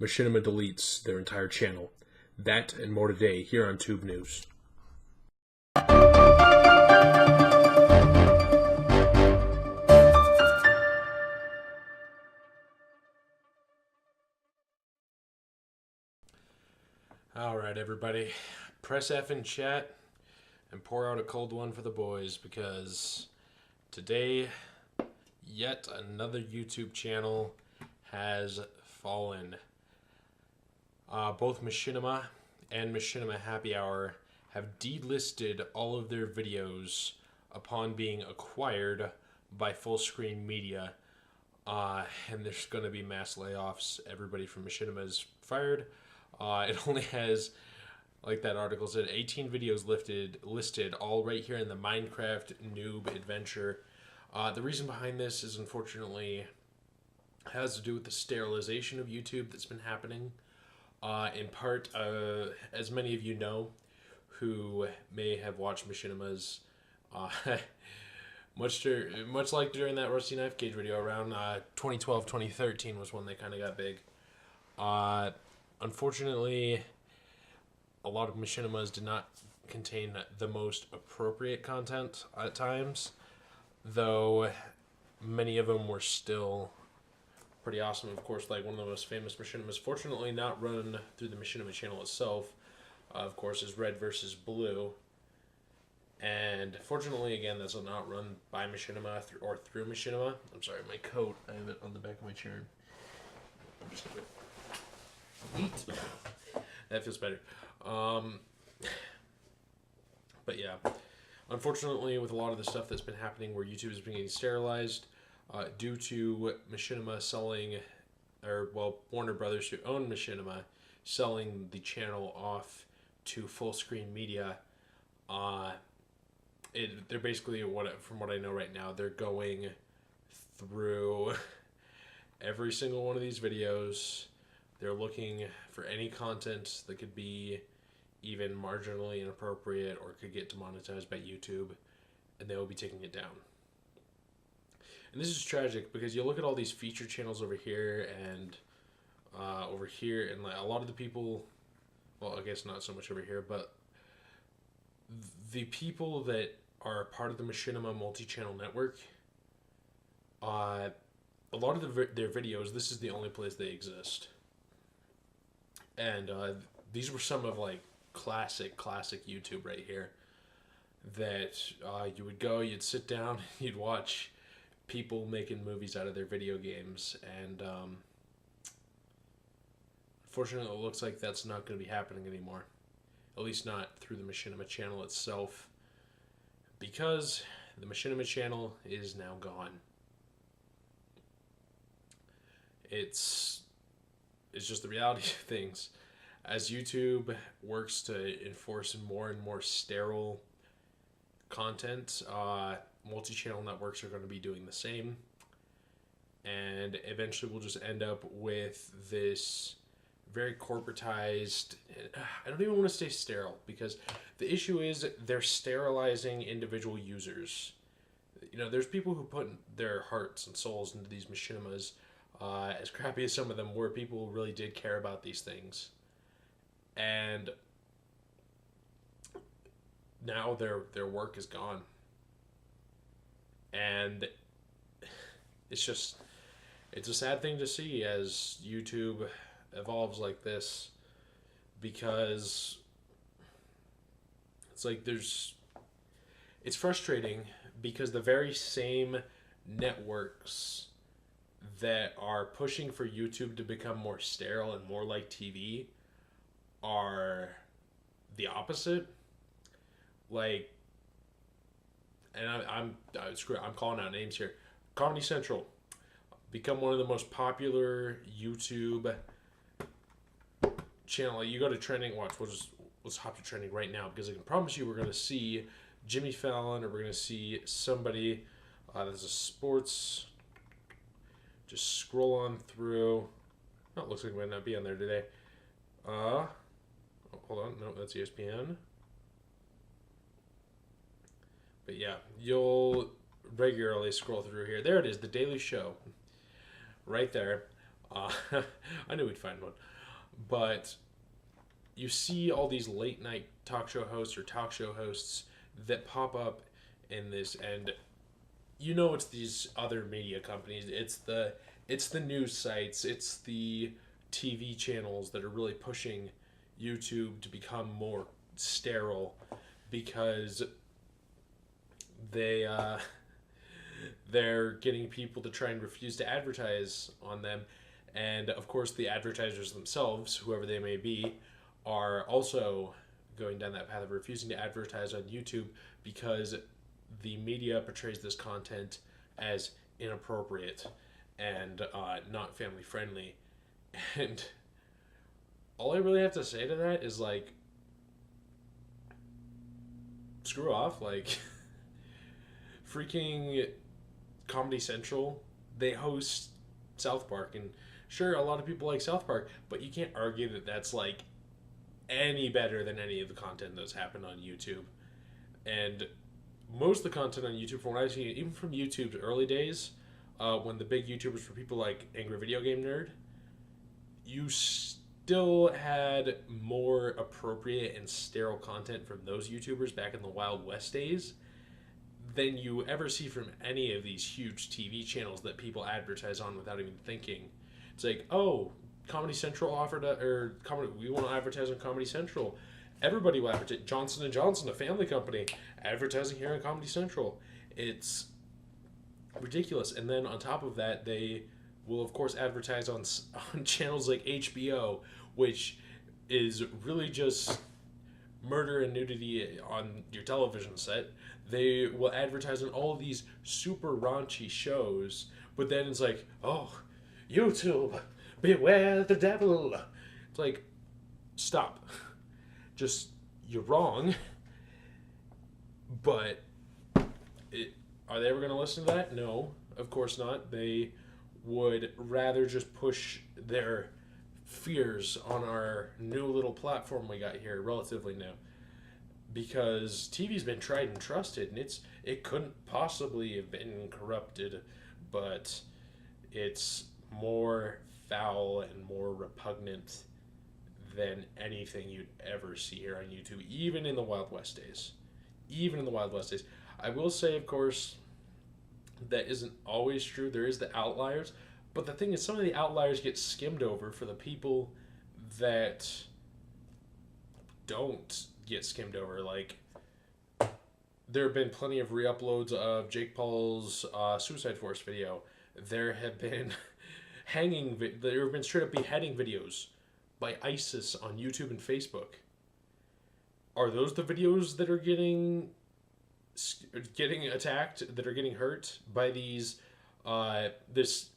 Machinima deletes their entire channel. That and more today here on Tube News. Alright everybody, press F in chat and pour out a cold one for the boys, because today yet another YouTube channel has fallen. Both Machinima and Machinima Happy Hour have delisted all of their videos upon being acquired by Fullscreen Media. And there's going to be mass layoffs. Everybody from Machinima is fired. It only has, like that article said, 18 videos listed, all right here in the Minecraft Noob Adventure. The reason behind this is, unfortunately, has to do with the sterilization of YouTube that's been happening. In part, as many of you know, who may have watched Machinima's, much like during that Rusty Knife Cage video around 2012, 2013 was when they kind of got big. Unfortunately, a lot of Machinimas did not contain the most appropriate content at times, though many of them were still pretty awesome. Of course, like one of the most famous Machinimas, fortunately not run through the Machinima channel itself, of course, is Red versus Blue. And fortunately, again, that's not run by Machinima or through Machinima. I'm sorry, my coat, I have it on the back of my chair. I'm just gonna eat. That feels better. But yeah, unfortunately, with a lot of the stuff that's been happening where YouTube has been getting sterilized, due to Machinima selling, or well, Warner Brothers, who own Machinima, selling the channel off to Fullscreen Media, they're basically, from what I know right now, they're going through every single one of these videos. They're looking for any content that could be even marginally inappropriate or could get demonetized by YouTube, and they will be taking it down. And this is tragic because you look at all these feature channels over here and like a lot of the people, well, I guess not so much over here, but the people that are part of the Machinima multi-channel network, a lot of their videos, this is the only place they exist. And these were some of like classic YouTube right here that you would go, you'd sit down, you'd watch people making movies out of their video games, and unfortunately it looks like that's not going to be happening anymore, at least not through the Machinima channel itself, because the Machinima channel is now gone. It's just the reality of things. As YouTube works to enforce more and more sterile content, multi-channel networks are going to be doing the same. And eventually we'll just end up with this very corporatized, I don't even want to say sterile, because the issue is they're sterilizing individual users. You know, there's people who put their hearts and souls into these Machinimas. As crappy as some of them were, people really did care about these things. And now their work is gone. And it's a sad thing to see as YouTube evolves like this, because it's like it's frustrating because the very same networks that are pushing for YouTube to become more sterile and more like TV are the opposite. Like, and I'm calling out names here. Comedy Central become one of the most popular YouTube channel. Like, you go to trending, watch. Let's hop to trending right now, because I can promise you we're going to see Jimmy Fallon, or we're going to see somebody. There's a sports. Just scroll on through. Oh, it looks like we might not be on there today. Oh, hold on. No, that's ESPN. But yeah, you'll regularly scroll through here. There it is, The Daily Show. Right there. Uh, I knew we'd find one. But you see all these late night talk show hosts or talk show hosts that pop up in this, and you know it's these other media companies. It's the news sites. It's the TV channels that are really pushing YouTube to become more sterile because they they're getting people to try and refuse to advertise on them, and of course the advertisers themselves, whoever they may be, are also going down that path of refusing to advertise on YouTube because the media portrays this content as inappropriate and not family friendly. And all I really have to say to that is like, screw off. Like, freaking Comedy Central, they host South Park, and sure, a lot of people like South Park, but you can't argue that that's like any better than any of the content that's happened on YouTube. And most of the content on YouTube, from what I've seen, even from YouTube's early days, when the big YouTubers were people like Angry Video Game Nerd, you still had more appropriate and sterile content from those YouTubers back in the Wild West days than you ever see from any of these huge TV channels that people advertise on without even thinking. It's like, oh, Comedy Central offered we want to advertise on Comedy Central. Everybody will advertise. Johnson & Johnson, a family company, advertising here on Comedy Central. It's ridiculous. And then on top of that, they will of course advertise on channels like HBO, which is really just murder and nudity on your television set. They will advertise on all of these super raunchy shows, but then it's like, oh, YouTube, beware the devil. It's like, stop. Just, you're wrong. But are they ever going to listen to that? No, of course not. They would rather just push their fears on our new little platform we got here, relatively new. Because TV's been tried and trusted, and it couldn't possibly have been corrupted, but it's more foul and more repugnant than anything you'd ever see here on YouTube, even in the Wild West days. Even in the Wild West days. I will say, of course, that isn't always true. There is the outliers, but the thing is, some of the outliers get skimmed over for the people that don't get skimmed over. Like, there have been plenty of re-uploads of Jake Paul's Suicide Force video. There have been there have been straight up beheading videos by ISIS on YouTube and Facebook. Are those the videos that are getting attacked, that are getting hurt by these this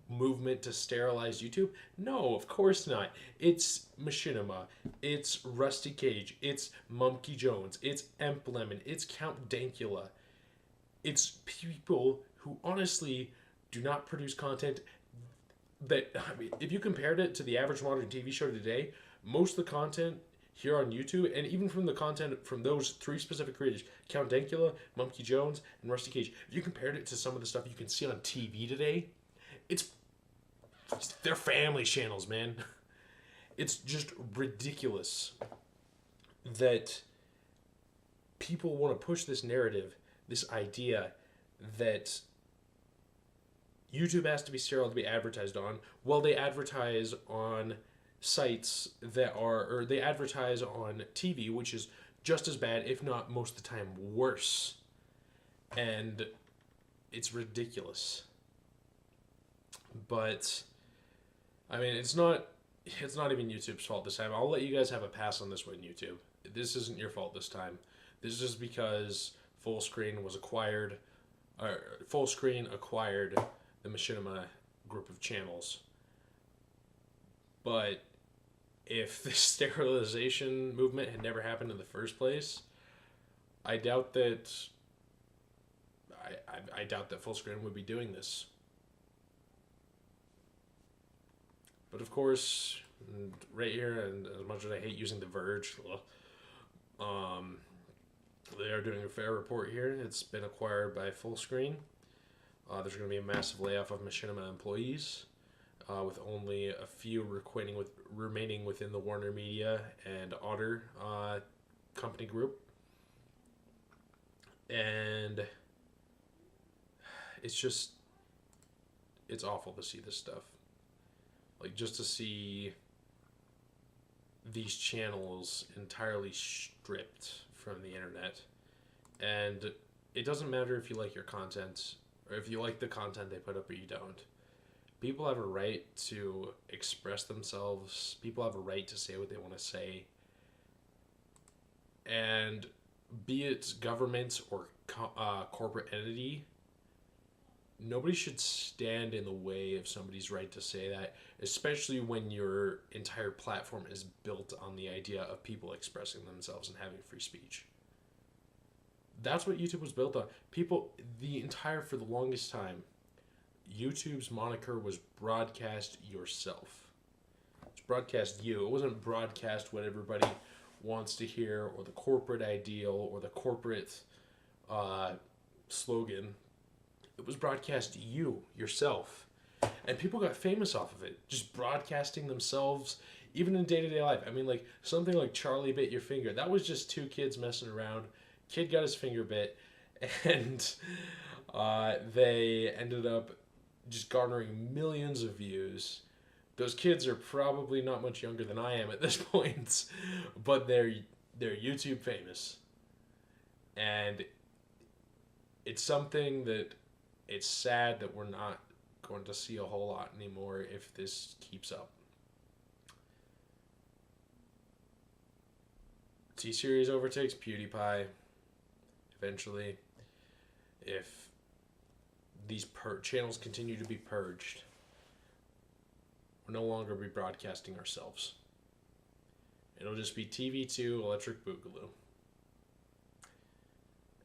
movement to sterilize YouTube? No, of course not. It's Machinima, it's Rusty Cage, it's Monkey Jones, it's Emp Lemon, it's Count Dankula. It's people who honestly do not produce content that, I mean, if you compared it to the average modern TV show today, most of the content here on YouTube, and even from the content from those three specific creators, Count Dankula, Monkey Jones, and Rusty Cage, if you compared it to some of the stuff you can see on TV today, they're family channels, man. It's just ridiculous that people want to push this narrative, this idea that YouTube has to be sterile to be advertised on, while they advertise on sites or they advertise on TV, which is just as bad, if not most of the time worse. And it's ridiculous. But I mean, it's not even YouTube's fault this time. I'll let you guys have a pass on this one, YouTube. This isn't your fault this time. This is just because Fullscreen acquired the Machinima group of channels. But if the sterilization movement had never happened in the first place, I doubt that Fullscreen would be doing this. But of course, right here, and as much as I hate using The Verge, they are doing a fair report here. It's been acquired by Fullscreen. There's going to be a massive layoff of Machinima employees. with only a few remaining within the Warner Media and Otter company group. And it's awful to see this stuff. Like, just to see these channels entirely stripped from the internet. And it doesn't matter if you like your content, or if you like the content they put up or you don't. People have a right to express themselves. People have a right to say what they want to say. And be it government or corporate entity, nobody should stand in the way of somebody's right to say that, especially when your entire platform is built on the idea of people expressing themselves and having free speech. That's what YouTube was built on. For the longest time, YouTube's moniker was broadcast yourself. It's broadcast you. It wasn't broadcast what everybody wants to hear, or the corporate ideal, or the corporate slogan. It was broadcast you, yourself. And people got famous off of it, just broadcasting themselves, even in day-to-day life. I mean, like, something like Charlie Bit Your Finger. That was just two kids messing around. Kid got his finger bit, and they ended up just garnering millions of views. Those kids are probably not much younger than I am at this point, but they're YouTube famous. And it's something that it's sad that we're not going to see a whole lot anymore if this keeps up. T-Series overtakes PewDiePie eventually. If these channels continue to be purged, we'll no longer be broadcasting ourselves. It'll just be TV2 Electric Boogaloo.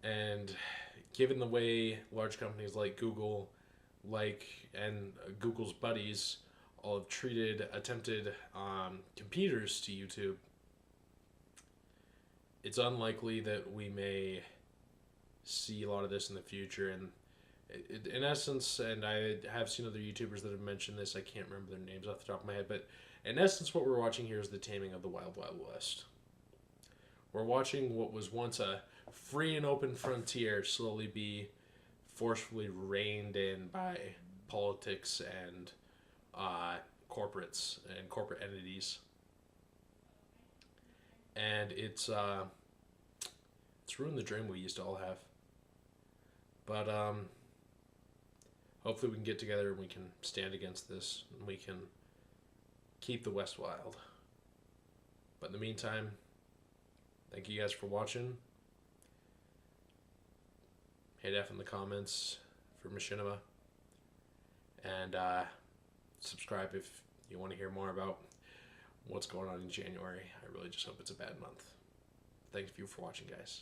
And given the way large companies like Google, and Google's buddies all have attempted competitors to YouTube, it's unlikely that we may see a lot of this in the future. And in essence, and I have seen other YouTubers that have mentioned this, I can't remember their names off the top of my head, but in essence what we're watching here is the taming of the Wild Wild West. We're watching what was once a free and open frontier slowly be forcefully reined in by politics and corporates and corporate entities. And it's ruined the dream we used to all have. But hopefully we can get together and we can stand against this, and we can keep the West wild. But in the meantime, thank you guys for watching. Hit F in the comments for Machinima. And subscribe if you want to hear more about what's going on in January. I really just hope it's a bad month. Thank you for watching, guys.